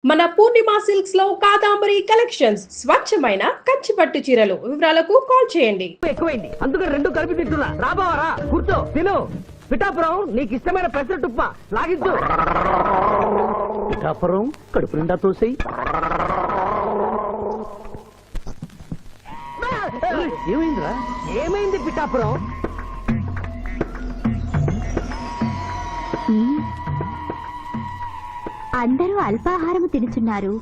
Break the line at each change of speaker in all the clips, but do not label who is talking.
మన పూర్ణిమ సిల్క్స్ లో కాదాంబరి కలెక్షన్స్ స్వచ్ఛమైన కంచి పట్టు చీరలు వివరాలకు కాల్ చేయండి.
ఎక్కువైంది అందుకని రెండు కలిపి తింటున్నా. రాబావరా కూర్చో తిను. పిఠాపురం నీకు ఇష్టమైన పెసరట్టుప్ప లాగించు. పిఠాపురం కడుపు నిండా తోసేయి. ఏమైందిరా? ఏమైంది పిఠాపురం?
అందరూ అల్పాహారము తినుచున్నారు,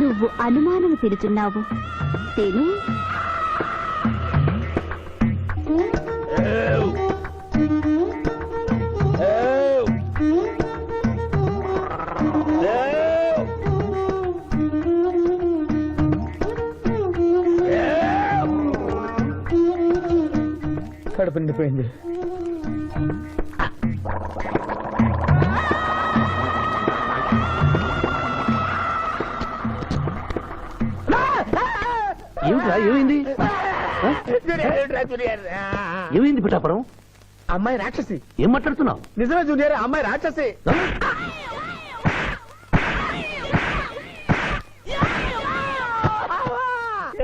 నువ్వు అనుమానము తినుచున్నావు. తిను.
కడుపు నిండిపోయింది. ఏమిట్రా ఏమైంది? ఏమైంది పిఠాపురం?
అమ్మాయి రాక్షసి.
ఏం మాట్లాడుతున్నావు?
నిజమే జూనియర్, అమ్మాయి రాక్షసి.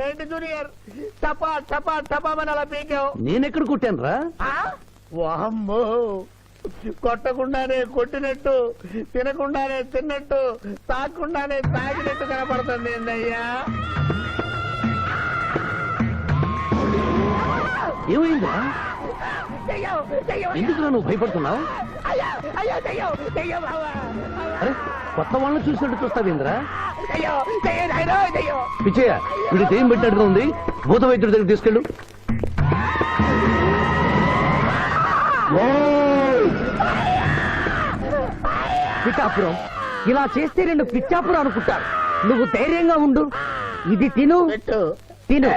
ఏంటి జూనియర్ టపా టపా టపామని అలా పీకావు?
నేనెక్కడ కొట్టాను రా?
వామ్మో, కొట్టకుండానే కొట్టినట్టు, తినకుండానే తిన్నట్టు, తాగకుండానే తాగినట్టు కనపడుతుంది ఏందయ్యా?
ఏమైందా? ఎందుకు నువ్వు భయపడుతున్నావు? అరే కొత్త వాళ్ళని చూసినట్టు చూస్తావేంద్రా? పిచ్చయ్య వీడి ఏం పెట్టినట్టుగా ఉంది. భూత వైద్యుడి దగ్గర తీసుకెళ్ళు. పిఠాపురం ఇలా చేస్తే రెండు పిచ్చాపురం అనుకుంటారు. నువ్వు ధైర్యంగా ఉండు. ఇది తిను తిను.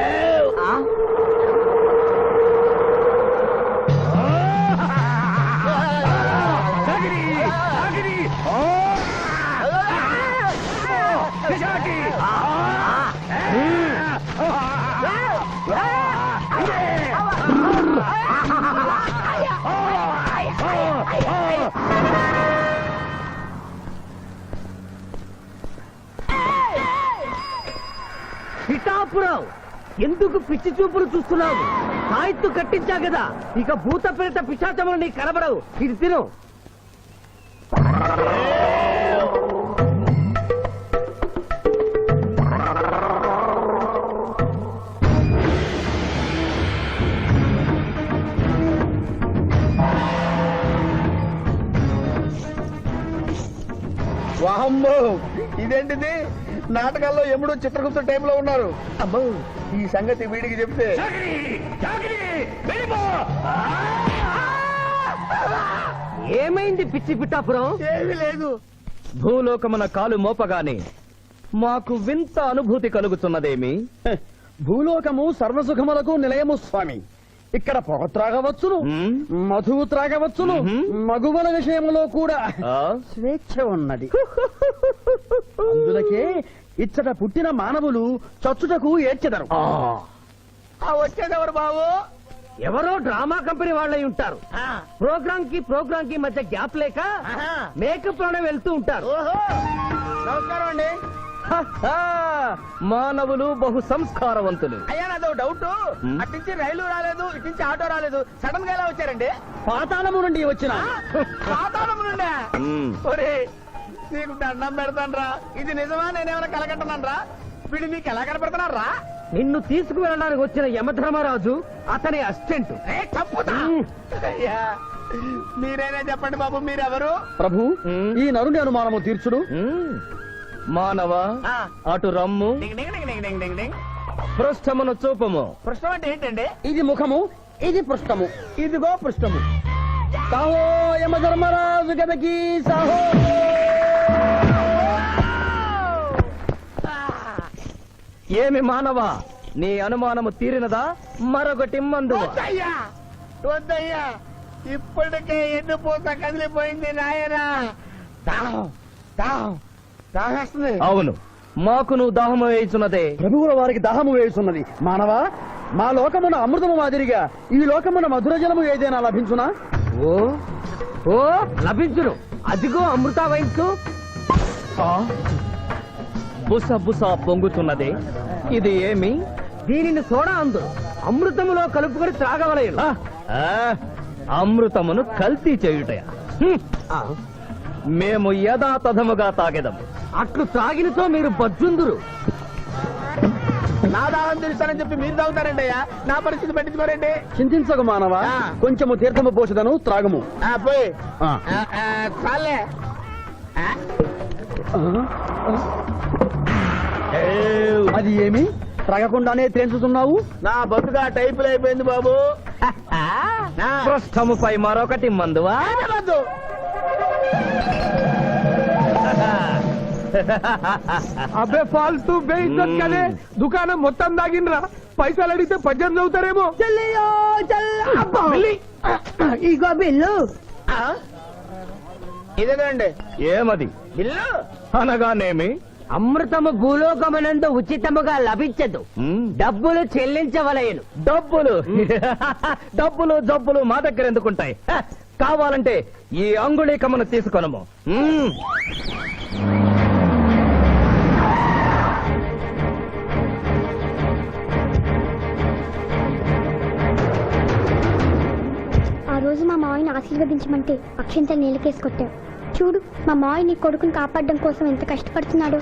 పిఠాపురం ఎందుకు పిచ్చి చూపులు చూస్తున్నావు? సాయిత్తు కట్టించా కదా, ఇక భూత ప్రేత పిశాచములు నీకు కనబడవు. ఇది తిను.
వామ్మో, ఇదేంటిది? నాటకాల్లో ఎముడు చిత్రగుప్త టైంలో ఉన్నారు. అమ్మో, ఈ సంగతి వీడికి చెప్తే
ఏమైంది పిచ్చి పిఠాపురం?
ఏమీ లేదు.
భూలోకమున కాలు మోపగానే మాకు వింత అనుభూతి కలుగుతున్నదేమి?
భూలోకము సర్వసుఖములకు నిలయము స్వామి. ఇక్కడ పొగ త్రాగవచ్చును, మధువు త్రాగవచ్చును, మగువల విషయంలో కూడా స్వేచ్ఛ ఉన్నది. అందులకే ఇచ్చట పుట్టిన మానవులు చచ్చుటకు ఏడ్చెదరు. వచ్చేదెవరు బాబు?
ఎవరో డ్రామా కంపెనీ వాళ్ళై ఉంటారు. ప్రోగ్రామ్ కి మధ్య గ్యాప్ లేక మేకప్ లోనే వెళ్తూ ఉంటారు.
నమస్కారం అండి.
మానవులు బహు సంస్కారవంతులు.
అయ్యా నాదో డౌట్. అట్నుంచి రైలు రాలేదు, ఇట్నుంచి ఆటో రాలేదు, సడన్ గా ఎలా వచ్చారండి? పాతాళము నుండి వచ్చిన. పాతాళము నుండి? ఒరే నీకు దండం పెడతాను. ఇది నిజమా? నేనేమైనా కలగంటున్నాను? వీడు నీకు ఎలా కనపడుతున్నారా?
నిన్ను తీసుకువెళ్ళడానికి వచ్చిన యమధర్మరాజు అతని అసిస్టెంట్.
అయ్యా మీరైనా చెప్పండి బాబు, మీరెవరు?
ప్రభు,
ఈ నరుని అనుమానము తీర్చుడు.
మానవ అటు రమ్ము, పృష్ఠమును చూపము.
పృష్ఠం అంటే ఏంటండి? ఇది ముఖము, ఇది పృష్ఠము, ఇదిగో పృష్ఠము. సాహో యమధర్మరాజు గదకి సాహో.
ఏమి మానవ, నీ అనుమానము తీరినదా? మరొకటి మందు.
వద్దయ్యా, వద్దయ్యా, ఇప్పటికే ఎండిపోత కదిలిపోయింది నాయనా. దాహం దాహం దాహేస్తుంది.
అవును, మాకు నువ్వు దాహము వేయుచున్నదే.
ప్రభువుల వారికి దాహము వేయుచున్నది. మానవా, మా లోకమున అమృతము మాదిరిగా ఈ లోకమున మధుర జలము ఏదైనా లభించునా?
ఓ ఓ లభించును. అదిగో అమృత వయస్సు.
బుస బుస పొంగుతున్నదే ఇది ఏమి?
దీనిని సోడా అందు అమృతములో కలుపుకొని త్రాగవలేను.
ఆ, ఆ, అమృతమును కల్తీ చేయుటయా? హ్మ్. మేము యథాతథముగా తాగెదము.
అట్లు త్రాగినతో మీరు బజ్జుందురు.
నా దాహం తెలుస్తానని చెప్పి మీరు తాగుతారండి అయ్యా, నా పరిస్థితి పట్టించుకోరండి.
చింతించక మానవా,
ఆ.
కొంచెము తీర్థము పోషదను త్రాగము.
పోయి
ఆ.
చాలే.
అది ఏమి త్రాగకుండానే తేల్చుతున్నావు?
నా బతుగా టైపులు అయిపోయింది బాబు.
పృష్ఠముపై మరొకటి మందువా?
వద్దు.
అబ్బే ఫాల్తూ బేయిజ్జత్ కదే, దుకాణం మొత్తం దాగినరా. పైసలు అడిగితే పద్యం చదువుతారేమో.
ఇగో బిల్లు.
ఇదేనండి
ఏమది?
బిల్లు.
అనగానేమి?
అమృతము భూలోకమునందు ఉచితముగా లభించదు,
హ్మ్.
డబ్బులు చెల్లించవలయను.
డబ్బులు డబ్బులు జబ్బులు మా దగ్గర ఎందుకుంటాయి? హ, కావాలంటే ఈ అంగుళీకమును తీసుకొనము. హ్మ్.
ఆ రోజు మా మావయ్యని ఆశీర్వదించమంటే అక్షంతలు నీళ్ళకేసి కొట్టావు. చూడు మా మావయ్య నీ కొడుకుని కాపాడడం కోసం ఎంత కష్టపడుతున్నాడు.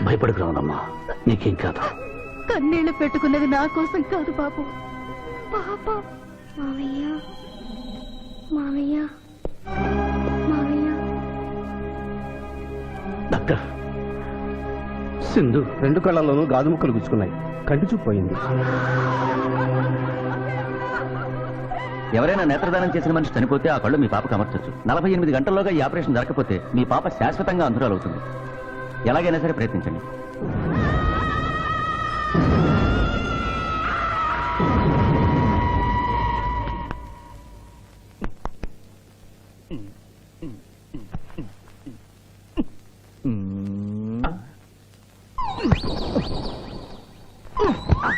భయపడకు రావణమ్మా, నీకేం కాదు.
కన్నీళ్లు పెట్టుకున్నది నా కోసం కాదు బాబు, పాప.
మావయ్య మావయ్య మావయ్య.
డాక్టర్, సింధు 2 కళ్ళల్లోనూ గాజు ముక్కలు గుచ్చుకున్నాయి, కంటి చూపు పోయింది.
ఎవరైనా నేత్రదానం చేసిన మనిషి చనిపోతే ఆ కళ్ళు మీ పాపకు అమర్చొచ్చు. 48 గంటల్లోగా ఈ ఆపరేషన్ జరగకపోతే మీ పాప శాశ్వతంగా అంధురాలవుతుంది. ఎలాగైనా సరే ప్రయత్నించండి.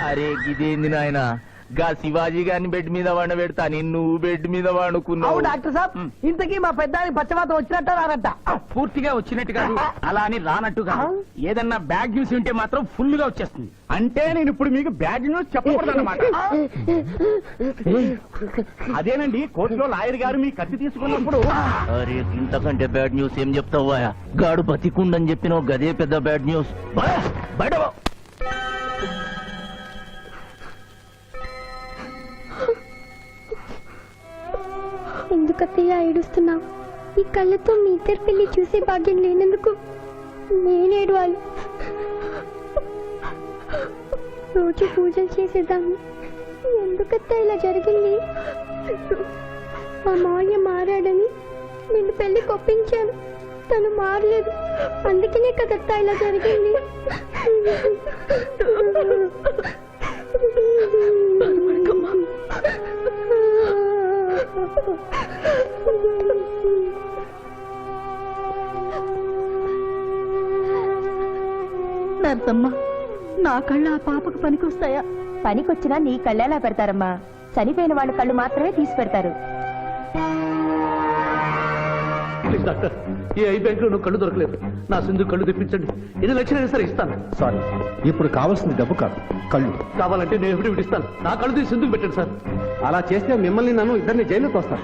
అరే గిదేంది నాయన, గా శివాజీ గారిని బెడ్ మీద వండబెడతా, నువ్వు బెడ్ మీద
అవు
వండుకున్నావు.
డాక్టర్ సాబ్, ఇంతకీ మా పెద్దానికి పచ్చవాతం వచ్చినట్ట రానట్ట?
పూర్తిగా వచ్చినట్టు కాదు, అలా అని రానట్టు కాదు. ఏదన్నా బ్యాడ్ న్యూస్ ఉంటే మాత్రం ఫుల్ గా వచ్చేస్తుంది. అంటే నేను ఇప్పుడు మీకు బ్యాడ్ న్యూస్ చెప్పకూడదన్నమాట. అదేనండి, కోర్టులో లాయర్ గారు మీ కత్తి తీసుకున్నప్పుడు
అరే ఇంతకంటే బ్యాడ్ న్యూస్ ఏం చెప్తావా? గాడు బతికుండని చెప్పిన గదే పెద్ద బ్యాడ్ న్యూస్. బయట పో.
ఎందుకత్తయ్య ఏడుస్తున్నావు? ఈ కళ్ళతో మీ ఇద్దరు పెళ్లి చూసే భాగ్యం లేనందుకు నేనేడవాలి. రోజు పూజలు చేసేదాన్ని, ఎందుకత్తా ఇలా జరిగింది? మా మావయ్య మారాడని నిన్ను పెళ్లి కొప్పించాను, తను మారలేదు, అందుకనే కదత్తా ఇలా జరిగింది.
నర్సమ్మ, నా కళ్ళు ఆ పాపకు పనికొస్తాయా? పనికొచ్చినా నీ కళ్ళెలా పెడతారమ్మా? చనిపోయిన వాళ్ళ కళ్ళు మాత్రమే తీసి పెడతారు.
ప్లీజ్ డాక్టర్, ఈ ఐ బ్యాంక్ లో కళ్ళు దొరకలేదు. నా సింధు కళ్ళు తెప్పించండి. 8 లక్షలైనా సరే ఇస్తాను.
సారీ, ఇప్పుడు కావాల్సింది డబ్బు కాదు, కళ్ళు.
కావాలంటే నేను ఎప్పుడు ఇస్తాను. నా కళ్ళు తీసి సింధుకు పెట్టండి సార్.
అలా చేస్తే మిమ్మల్ని నన్ను ఇద్దరిని జైలుకి వస్తాను.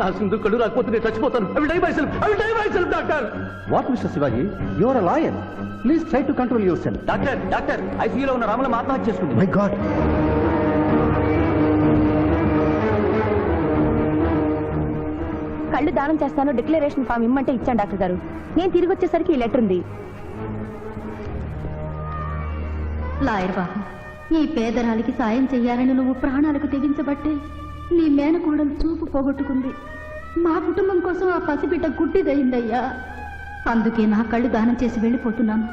నా సింధు కళ్ళు రాకపోతే నేను చచ్చిపోతాను. I will die myself, doctor.
What mister Shivaji, you are a lawyer. Please try to control yourself.
Doctor ఐసీయూలో ఉన్న రాముల ఆత్మహత్య చేసుకుంది.
My god.
కళ్ళు దానం చేస్తాను డిక్లరేషన్ ఫామ్ ఇమ్మంటే ఇచ్చాను డాక్టర్ గారు. నేను తిరిగి వచ్చేసరికి ఈ లెటర్ ఉంది. లాయర్ బాబు, ఈ పేదరాలికి సాయం చెయ్యాలని నువ్వు ప్రాణాలకు తెగించబట్టే నీ మేనకోడలు చూపు పోగొట్టుకుంది. మా కుటుంబం కోసం ఆ పసిబిడ్డ గుడ్డిదయిందయ్యా. అందుకే నా కళ్ళు దానం చేసి వెళ్ళిపోతున్నాను.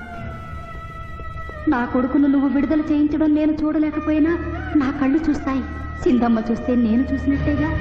నా కొడుకును నువ్వు విడుదల చేయించడం నేను చూడలేకపోయినా నా కళ్ళు చూస్తాయి. సింధమ్మ చూస్తే నేను చూసినట్టేగా.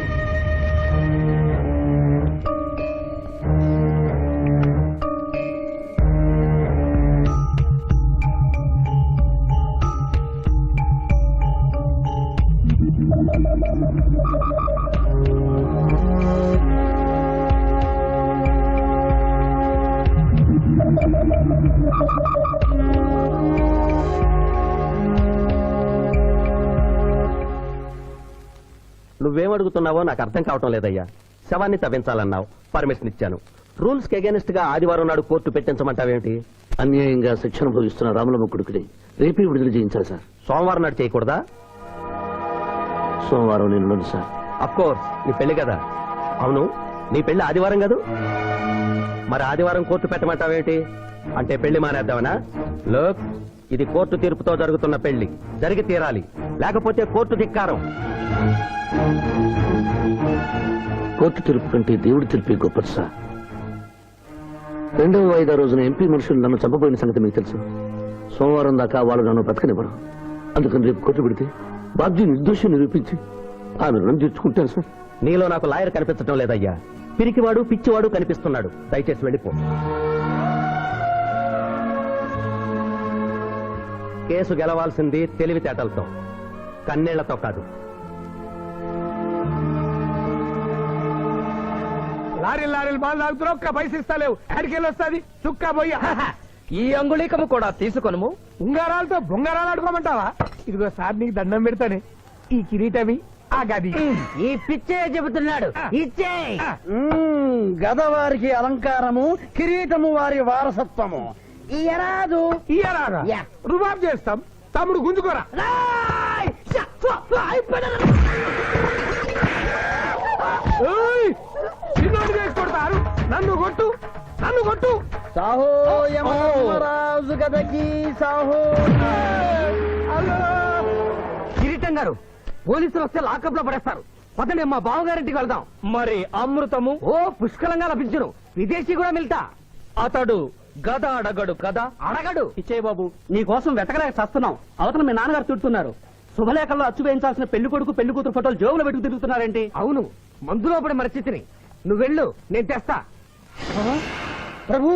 నువ్వేం అడుగుతున్నావో నాకు అర్థం కావటం లేదయ్యా. శవాన్ని తవ్వించాలన్నావు, పర్మిషన్ ఇచ్చాను. రూల్స్ కి అగేనిస్ట్ గా ఆదివారం నాడు కోర్టు పెట్టించమంటావేంటి?
అన్యాయంగా శిక్షణ భోగిస్తున్న రాములమ్మ కొడుకుని రేపే విడుదల చేయించాలి సార్.
సోమవారం నాడు చేయకూడదా?
సోమవారం నేను ఉండను సార్.
అఫ్ కోర్స్, నీ పెళ్లి కదా. అవును, నీ పెళ్లి ఆదివారం కాదు. మరి ఆదివారం కోర్టు పెట్టమంటావేంటి? అంటే పెళ్లి మానేద్దామనా? లోక్, ఇది కోర్టు తీర్పుతో జరుగుతున్న పెళ్లి, జరిగి తీరాలి, లేకపోతే కోర్టు ధిక్కారం.
కోర్టు తీర్పు కంటే దేవుడి తీర్పే గొప్పది సార్. 2వ వాయిదా రోజున ఎంపీ మనుషులు నన్ను చంపబోయిన సంగతి మీకు తెలుసు. సోమవారం దాకా వాళ్ళు నన్ను బతకనివ్వరు. అందుకని రేపు కోర్టు పెడితే బాబ్జీ నిర్దోషం నిరూపించి ఆ రుణం తీర్చుకుంటాను సార్.
నీలో నాకు లాయర్ కనిపించడం లేదయ్యా. పిరికివాడు పిచ్చివాడు కనిపిస్తున్నాడు. దయచేసి వెళ్ళిపో. కేసు గెలవాల్సింది తెలివితేటలతో, కన్నీళ్లతో కాదు.
లారీలు బాల్ తాగుతున్నావు, ఒక్క పైస ఇస్తలేవు. అడికెళ్ళి వస్తుంది చుక్క పోయి.
ఈ అంగుళీకము కూడా తీసుకొనుము.
ఉంగారాలతో బొంగారాలు ఆడుకోమంటావా? ఇదిగో సార్, నీకు దండం పెడతానే. ఈ కిరీటమి, ఆ గది.
ఈ పిచ్చే చెబుతున్నాడు. ఇచ్చే
గదవారికి అలంకారము, కిరీటము వారి వారసత్వము. ఇయరాదు
ఇయ్యరాగా రుబాబ్ చేస్తాం. తమ్ముడు గుంజుకోరా. ఏయ్, చిన్నోడు చేసి కొడతారు. నన్ను కొట్టు.
సాహో యమరాజు గదకి సాహో.
కిరీటం గారు, పోలీసులు వస్తే లాకప్ లో పడేస్తారు. పదండి, మా బావగారింటికి వెళ్దాం.
మరి అమృతము?
ఓ, పుష్కలంగా లభించును. విదేశీ కూడా మిల్తా.
అతడు గద అడగడు కదా?
అడగడు.
ఇచ్చే బాబు.
నీ కోసం వెతకలేక చస్తున్నాం. అవతల మీ నాన్నగారు తిడుతున్నారు. శుభలేఖల్లో అచ్చు వేయించాల్సిన పెళ్లి కొడుకు పెళ్లి కూతురు ఫోటోలు జోబులో పెట్టుకు తిరుగుతున్నారేంటి? అవును, మందులో పడి మరచితిని. నువ్వు వెళ్ళు, నేను తెస్తా.
ప్రభు,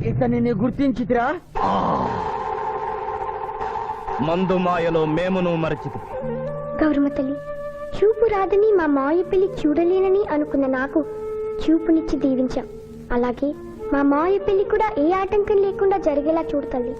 ఇతన్ని నీ గుర్తించితిరా?
మందు మాయలో మేమును మరచితి.
గౌరమ్మ తల్లి, చూపు రాదని మా మావయ్య పెళ్లి చూడలేనని అనుకున్న నాకు చూపునిచ్చి దీవించాం. అలాగే మా మావయ్య పెళ్లి కూడా ఏ ఆటంకం లేకుండా జరిగేలా చూడు తల్లి.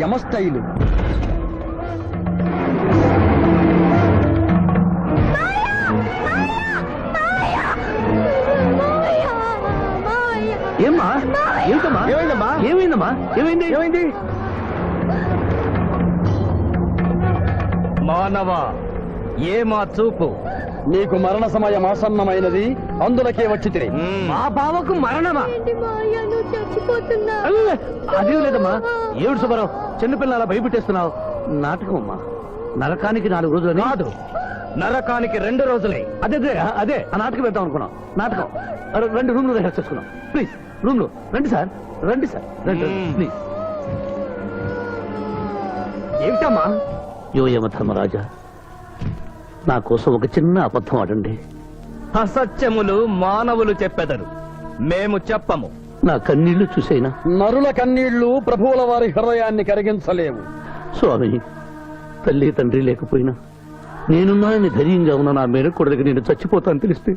యమస్థైలు.
ఏమ్మా? ఏంటమ్మా?
ఏమైందమ్మా?
ఏమైందమ్మా? ఏమైంది?
మానవ, ఏ మా చూపు?
నీకు మరణ సమయం ఆసన్నమైనది, అందులకే వచ్చి తిరిగి.
మా బావకు మరణమా?
చచ్చిపోతున్నా.
అదేం లేదమ్మా. ఏడు సుబ్బారావు, చిన్నపిల్లల భయపెట్టేస్తున్నావు. నాటకం అమ్మా,
నరకానికి 4 రోజులు
కాదు, నరకానికి 2 రోజులే.
అదే అదే అదే ఆ నాటకం వేద్దాం అనుకున్నాం. నాటకం రండి, రూమ్ లో రిహార్స్ చేసుకున్నాం. ప్లీజ్ రూమ్ లో రండి సార్, రండి సార్, రండి ప్లీజ్.
ఏమిటమ్మా?
యో యమ ధర్మరాజా, నా కోసం ఒక చిన్న అబద్ధం ఆడండి.
అసత్యములు మానవులు చెప్పెదరు, మేము చెప్పము.
నా కన్నీళ్లు చూసైనా.
నరుల కన్నీళ్లు ప్రభువుల వారి హృదయాన్ని కరిగించలేవు.
స్వామి, తల్లి తండ్రి లేకపోయినా నేనున్నానని ధైర్యంగా ఉన్న నా మేనకోడలికి నేను చచ్చిపోతాను తెలిస్తే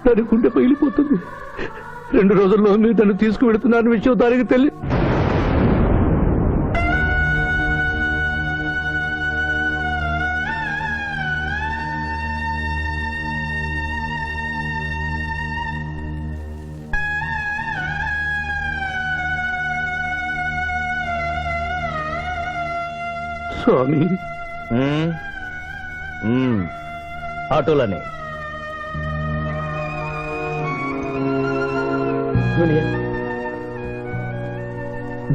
దాని గుండె పగిలిపోతుంది. 2 రోజుల్లో మీరు దాన్ని తీసుకువెడుతున్నారని విషయం దానికి తెలియ. స్వామి,
అటులనే.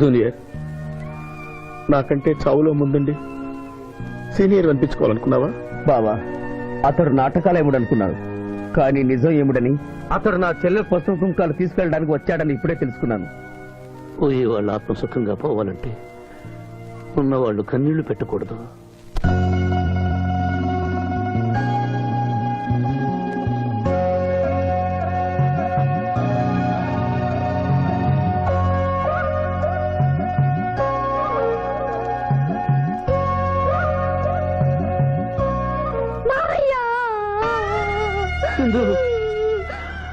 జూనియర్, నాకంటే చావులో ముందుండి సీనియర్ అనిపించుకోవాలనుకున్నావా?
బావా, అతడు నాటకాలు ఏముడనుకున్నాడు, కానీ నిజం ఏముడని అతడు నా చెల్లె పసుపు కుంకాలు తీసుకెళ్ళడానికి వచ్చాడని ఇప్పుడే తెలుసుకున్నాను.
పోయే వాళ్ళు ఆత్మసుఖంగా పోవాలంటే ఉన్నవాళ్ళు కన్నీళ్లు పెట్టకూడదు.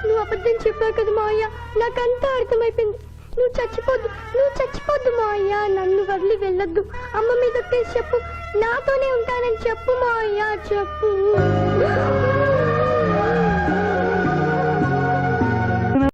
నువ్వు అబద్ధం చెప్పావు కదా మావయ్య, నాకంతా అర్థమైపోయింది. నువ్వు చచ్చిపోద్దు మావయ్య. నన్ను వదిలి వెళ్ళొద్దు. అమ్మ మీద చెప్పు, నాతోనే ఉంటానని చెప్పు మావయ్య, చెప్పు.